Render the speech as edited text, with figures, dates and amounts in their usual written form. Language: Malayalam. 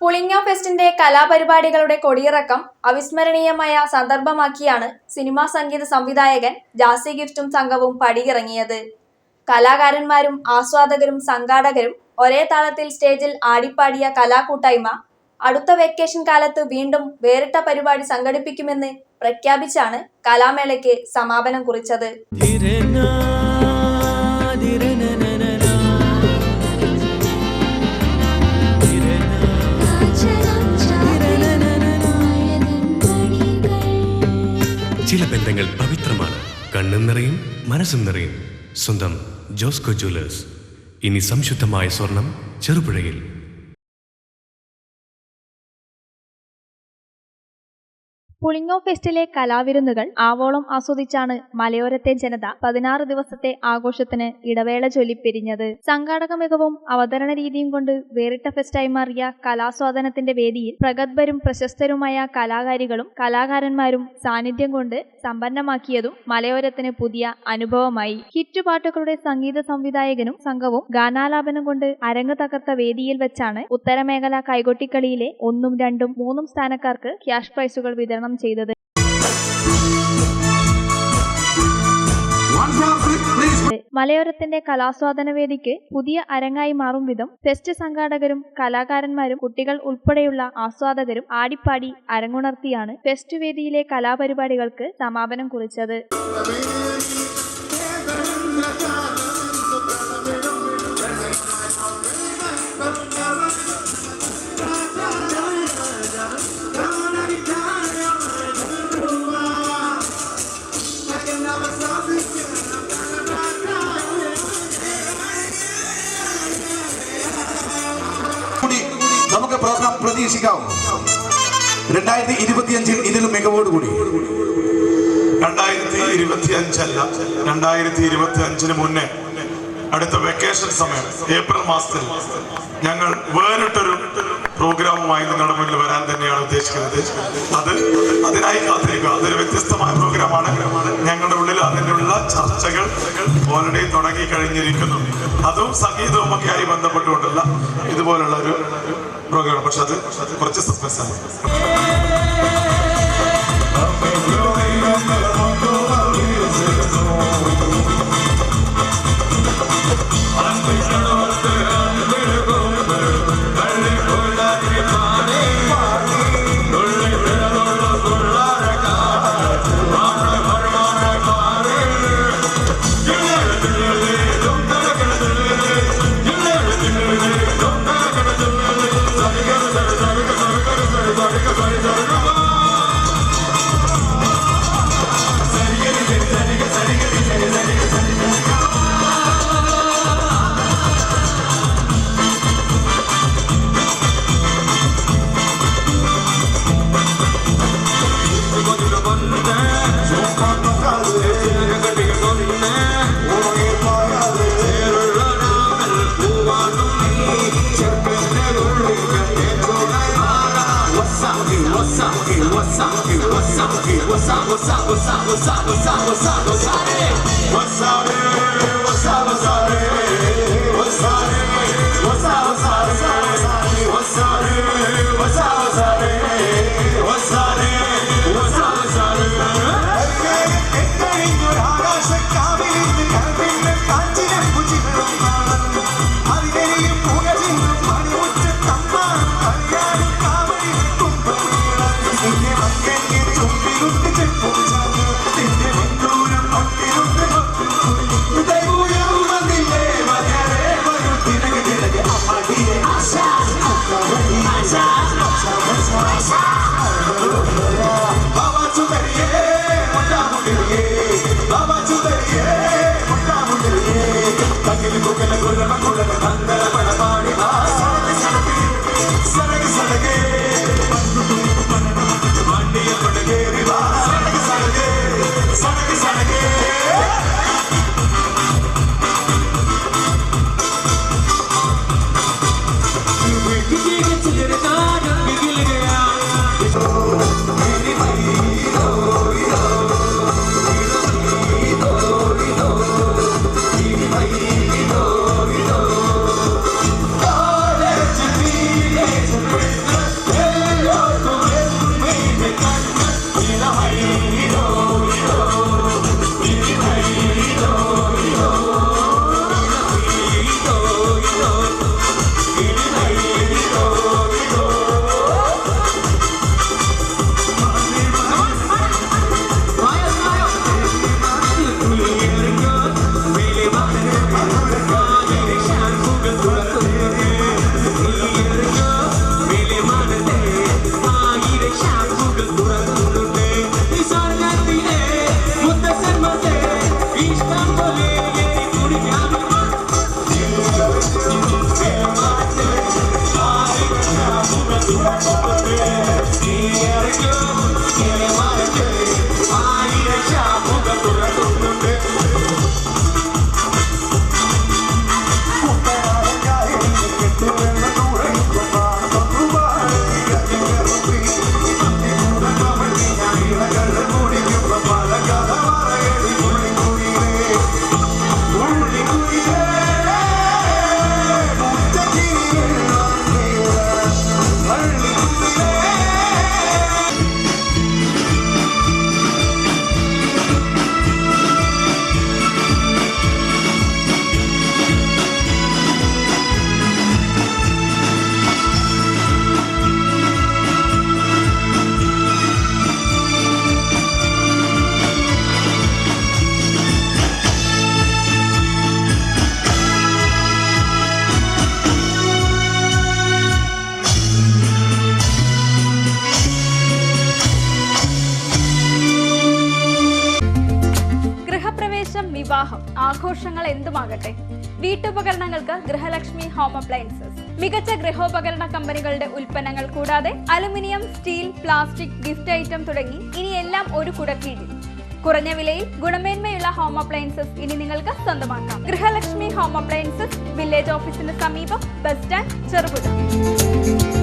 പുളിങ്ങ ഫെസ്റ്റിന്റെ കലാപരിപാടികളുടെ കൊടിയിറക്കം അവിസ്മരണീയമായ സന്ദർഭമാക്കിയാണ് സിനിമാ സംഗീത സംവിധായകൻ ജാസി ഗിഫ്റ്റും സംഘവും പടിയിറങ്ങിയത്. കലാകാരന്മാരും ആസ്വാദകരും സംഘാടകരും ഒരേ താളത്തിൽ സ്റ്റേജിൽ ആടിപ്പാടിയ കലാകൂട്ടായ്മ അടുത്ത വെക്കേഷൻ കാലത്ത് വീണ്ടും വേറിട്ട പരിപാടി സംഘടിപ്പിക്കുമെന്ന് പ്രഖ്യാപിച്ചാണ് കലാമേളയ്ക്ക് സമാപനം കുറിച്ചത്. ചില ബന്ധങ്ങൾ പവിത്രമാണ്. കണ്ണും നിറയും മനസ്സും നിറയും. സ്വന്തം ജോസ്കോ ജ്വല്ലേഴ്സ്. ഇനി സംശുദ്ധമായ സ്വർണം ചെറുപുഴയിൽ. പുളിങ്ങോ ഫെസ്റ്റിലെ കലാവിരുന്നുകൾ ആവോളം ആസ്വദിച്ചാണ് മലയോരത്തെ ജനത 16 ദിവസത്തെ ആഘോഷത്തിന് ഇടവേള ചൊല്ലിപ്പിരിഞ്ഞത്. സംഘാടക മികവും അവതരണ രീതിയും കൊണ്ട് വേറിട്ട ഫെസ്റ്റായി മാറിയ കലാസ്വാദനത്തിന്റെ വേദിയിൽ പ്രഗത്ഭരും പ്രശസ്തരുമായ കലാകാരികളും കലാകാരന്മാരും സാന്നിധ്യം കൊണ്ട് സമ്പന്നമാക്കിയതും മലയോരത്തിന് പുതിയ അനുഭവമായി. ഹിറ്റുപാട്ടുകളുടെ സംഗീത സംവിധായകനും സംഘവും ഗാനാലാപനം കൊണ്ട് അരങ്ങ് തകർത്ത വേദിയിൽ വെച്ചാണ് ഉത്തരമേഖല കൈകൊട്ടിക്കളിയിലെ 1, 2, 3 സ്ഥാനക്കാർക്ക് ക്യാഷ് പ്രൈസുകൾ വിതരണം ചെയ്തത്. മലയോരത്തിന്റെ കലാസ്വാദന വേദിക്ക് പുതിയ അരങ്ങായി മാറും വിധം ഫെസ്റ്റ് സംഘാടകരും കലാകാരന്മാരും കുട്ടികൾ ഉൾപ്പെടെയുള്ള ആസ്വാദകരും ആടിപ്പാടി അരങ്ങുണർത്തിയാണ് ഫെസ്റ്റ് വേദിയിലെ കലാപരിപാടികൾക്ക് സമാപനം കുറിച്ചത്. നമുക്ക് പ്രോഗ്രാം പ്രതീക്ഷിക്കാം. 2025 ഇതിലും മികവോടുകൂടി. 2025 അല്ല, 2025 മുന്നേ അടുത്ത വെക്കേഷൻ സമയം ഏപ്രിൽ മാസത്തിൽ ഞങ്ങൾ വേറിട്ടൊരു പ്രോഗ്രാമുമായി നിങ്ങളുടെ മുന്നിൽ വരാൻ തന്നെയാണ് ഉദ്ദേശിക്കുന്നത്. അതിനായി കാത്തിരിക്കുക. അതൊരു വ്യത്യസ്തമായ പ്രോഗ്രാമാണ്. ഞങ്ങളുടെ ഉള്ളിൽ അതിനുള്ള ചർച്ചകൾ ഓൾറെഡി തുടങ്ങി കഴിഞ്ഞിരിക്കുന്നു. അതും സംഗീതവും ഒക്കെ ആയി ബന്ധപ്പെട്ടുകൊണ്ടുള്ള ഇതുപോലുള്ള ഒരു പ്രോഗ്രാം. പക്ഷെ അത് കുറച്ച് സസ്പെൻസ് ആണ്. Sarage ആഘോഷങ്ങൾ എന്തുമാകട്ടെ, വീട്ടുപകരണങ്ങൾക്ക് ഗൃഹലക്ഷ്മി ഹോം അപ്ലയൻസസ്. മികച്ച ഗൃഹോപകരണ കമ്പനികളുടെ ഉൽപ്പന്നങ്ങൾ കൂടാതെ aluminium, steel, plastic, gift item തുടങ്ങി ഇനി എല്ലാം ഒരു കുടക്കീഴിൽ. കുറഞ്ഞ വിലയിൽ ഗുണമേന്മയുള്ള ഹോം അപ്ലയൻസസ് ഇനി നിങ്ങൾക്ക് സ്വന്തമാക്കാം. ഗൃഹലക്ഷ്മി ഹോം അപ്ലയൻസസ്, വില്ലേജ് ഓഫീസിന് സമീപം, ബസ് സ്റ്റാൻഡ്, ചെറുപുഴ.